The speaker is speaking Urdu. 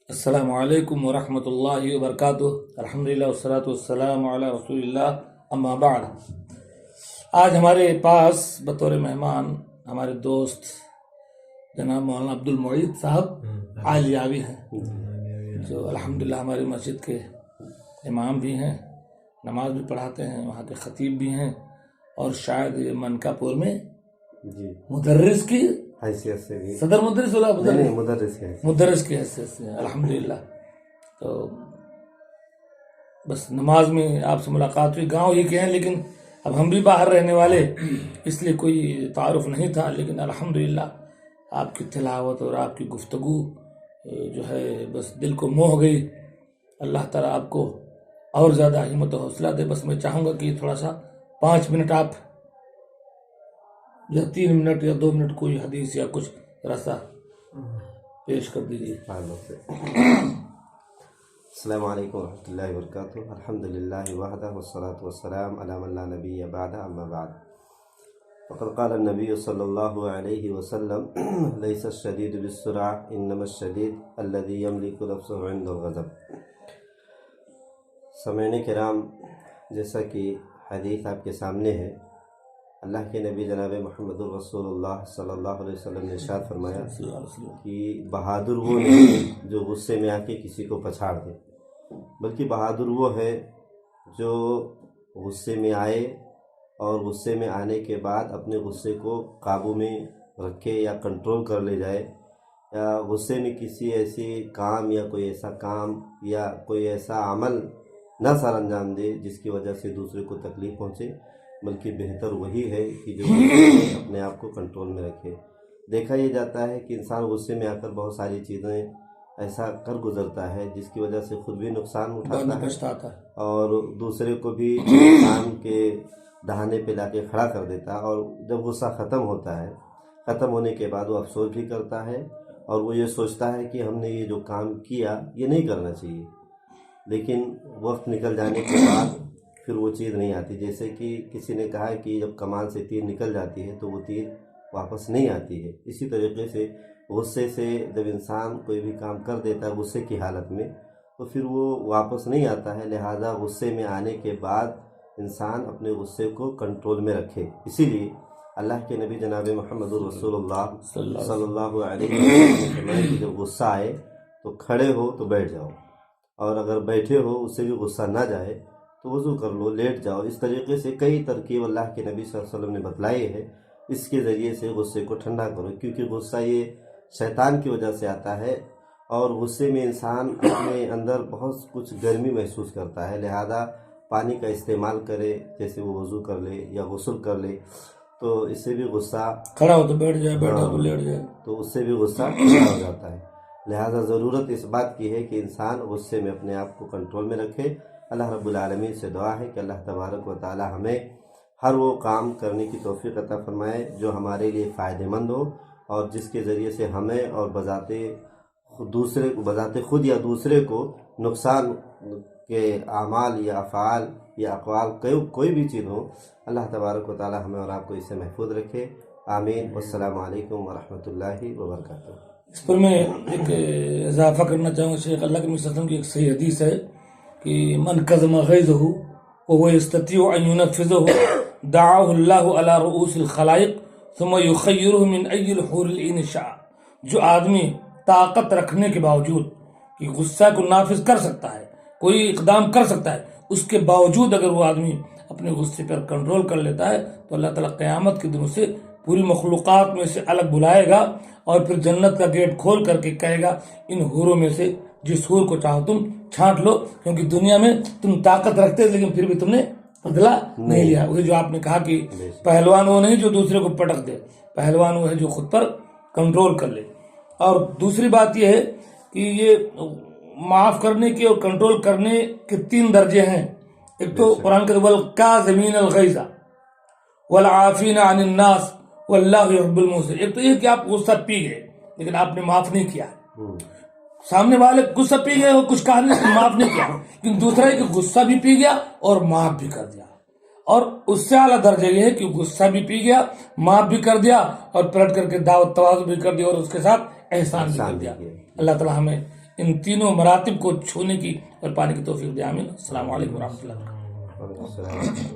السلام علیکم ورحمۃ اللہ وبرکاتہ۔ الحمدللہ والصلاۃ والسلام علی رسول اللہ، اما بعد۔ آج ہمارے پاس بطور مہمان ہمارے دوست جناب مولانا عبد المعید صاحب عالیاوی ہیں، جو الحمدللہ ہماری مسجد کے امام بھی ہیں، نماز بھی پڑھاتے ہیں، وہاں کے خطیب بھی ہیں، اور شاید یہ منکا پور میں مدرس کی حیثیت سے بھی صدر مدرس مدرس کی حیثیت سے الحمدللہ۔ تو بس نماز میں آپ سے ملاقات ہوئی، گاؤں ہی کے ہیں لیکن اب ہم بھی باہر رہنے والے، اس لیے کوئی تعارف نہیں تھا، لیکن الحمدللہ آپ کی تلاوت اور آپ کی گفتگو جو ہے بس دل کو موہ گئی۔ اللہ تعالیٰ آپ کو اور زیادہ ہمت و حوصلہ دے۔ بس میں چاہوں گا کہ تھوڑا سا 5 منٹ آپ یا 3 منٹ یا 2 منٹ کوئی حدیث یا کچھ رسا پیش کر دیجیے۔ السلام علیکم ورحمۃ اللہ وبرکاتہ۔ الحمدللہ وحدہ والصلاۃ والسلام علی من لا نبی بعد، اما بعد۔ فقد قال النبی صلی اللہ علیہ وسلم لیس الشدید بالسرعہ انما الشدید الذی یملک نفسہ عند الغضب۔ سامعین کرام، جیسا کہ حدیث آپ کے سامنے ہے، اللہ کے نبی جناب محمد الرسول اللہ صلی اللہ علیہ وسلم نے ارشاد فرمایا کہ بہادر وہ نہیں جو غصے میں آ کے کسی کو پچھاڑ دے، بلکہ بہادر وہ ہے جو غصے میں آئے اور غصے میں آنے کے بعد اپنے غصے کو قابو میں رکھے یا کنٹرول کر لے جائے، یا غصے میں کسی ایسی کام یا کوئی ایسا کام یا کوئی ایسا عمل نہ سر انجام دے جس کی وجہ سے دوسرے کو تکلیف پہنچے، بلکہ بہتر وہی ہے کہ جو اپنے آپ کو کنٹرول میں رکھے۔ دیکھا یہ جاتا ہے کہ انسان غصے میں آ کر بہت ساری چیزیں ایسا کر گزرتا ہے جس کی وجہ سے خود بھی نقصان اٹھاتا ہے اور دوسرے کو بھی نقصان کے دہانے پہ لا کے کھڑا کر دیتا ہے، اور جب غصہ ختم ہوتا ہے، ختم ہونے کے بعد وہ افسوس بھی کرتا ہے اور وہ یہ سوچتا ہے کہ ہم نے یہ جو کام کیا یہ نہیں کرنا چاہیے، لیکن وقت نکل جانے کے بعد پھر وہ چیز نہیں آتی۔ جیسے کہ کسی نے کہا ہے کہ جب کمان سے تیر نکل جاتی ہے تو وہ تیر واپس نہیں آتی ہے، اسی طریقے سے غصے سے جب انسان کوئی بھی کام کر دیتا ہے غصے کی حالت میں تو پھر وہ واپس نہیں آتا ہے۔ لہذا غصے میں آنے کے بعد انسان اپنے غصے کو کنٹرول میں رکھے۔ اسی لیے اللہ کے نبی جناب محمد الرسول اللہ صلی اللہ علیہ وسلم نے فرمایا کہ جب غصہ آئے تو کھڑے ہو تو بیٹھ جاؤ، اور اگر بیٹھے ہو اس سے بھی غصہ نہ جائے تو وضو کر لو، لیٹ جاؤ۔ اس طریقے سے کئی ترکیب اللہ کے نبی صلی اللہ علیہ وسلم نے بتلائی ہے، اس کے ذریعے سے غصے کو ٹھنڈا کرو، کیونکہ غصہ یہ شیطان کی وجہ سے آتا ہے، اور غصے میں انسان اپنے اندر بہت کچھ گرمی محسوس کرتا ہے۔ لہذا پانی کا استعمال کرے، جیسے وہ وضو کر لے یا غسل کر لے، تو اس سے بھی غصہ کھڑا ہو تو بیٹھ جائے، بیٹھا تو لیٹ جائے، تو اس سے بھی غصہ ٹھنڈا ہو جاتا ہے۔ لہذا ضرورت اس بات کی ہے کہ انسان غصے میں اپنے آپ کو کنٹرول میں رکھے۔ اللہ رب العالمین سے دعا ہے کہ اللہ تبارک و تعالی ہمیں ہر وہ کام کرنے کی توفیق عطا فرمائے جو ہمارے لیے فائدہ مند ہو، اور جس کے ذریعے سے ہمیں اور بذات خود یا دوسرے کو نقصان کے اعمال یا افعال یا اقوال کوئی بھی چیز ہو، اللہ تبارک و تعالی ہمیں اور آپ کو اس سے محفوظ رکھے۔ آمین۔ والسلام علیکم ورحمۃ اللہ وبرکاتہ۔ اس پر میں ایک اضافہ کرنا چاہوں گا، شیخ اللہ کے نبی صلی اللہ علیہ وسلم کی ایک صحیح حدیث ہے کہ من کظم غیظہ وهو یستطیع ان ینفذہ دعاه اللہ علی رؤوس الخلائق ثم یخیرہ من ای الحور العین شاء۔ جو آدمی طاقت رکھنے کے باوجود کہ غصہ کو نافذ کر سکتا ہے، کوئی اقدام کر سکتا ہے، اس کے باوجود اگر وہ آدمی اپنے غصے پر کنٹرول کر لیتا ہے تو اللہ تعالیٰ قیامت کے دنوں سے پوری مخلوقات میں سے الگ بلائے گا، اور پھر جنت کا گیٹ کھول کر کے کہے گا ان حوروں میں سے جس حور کو چاہو تم چھانٹ لو، کیونکہ دنیا میں تم طاقت رکھتے لیکن پھر بھی تم نے بدلہ نہیں لیا۔ وہی جو آپ نے کہا کہ پہلوان وہ نہیں جو دوسرے کو پٹک دے، پہلوان وہ ہے جو خود پر کنٹرول کر لے۔ اور دوسری بات یہ ہے کہ یہ معاف کرنے کے اور کنٹرول کرنے کے 3 درجے ہیں۔ ایک تو قرآن کا والکاظمین الغیظ والعافین عن الناس واللہ یحب المحسنین۔ ایک تو یہ کہ آپ غصہ پی گئے لیکن آپ نے معاف نہیں کیا، سامنے والے غصہ پی گئے اور کچھ کہا نہیں، معاف نہیں کیا، لیکن دوسرا ہے کہ غصہ بھی پی گیا اور معاف بھی کر دیا، اور اس سے اعلیٰ درجہ یہ ہے کہ غصہ بھی پی گیا، معاف بھی کر دیا، اور پلٹ کر کے دعوت تواضع بھی کر دیا، اور اس کے ساتھ احسان بھی کر دیا۔ اللہ تعالیٰ ہمیں ان تینوں مراتب کو چھونے کی اور پانے کی توفیق دے، آمین۔ السلام علیکم ورحمۃ اللہ وبرکاتہ۔ وعلیکم السلام۔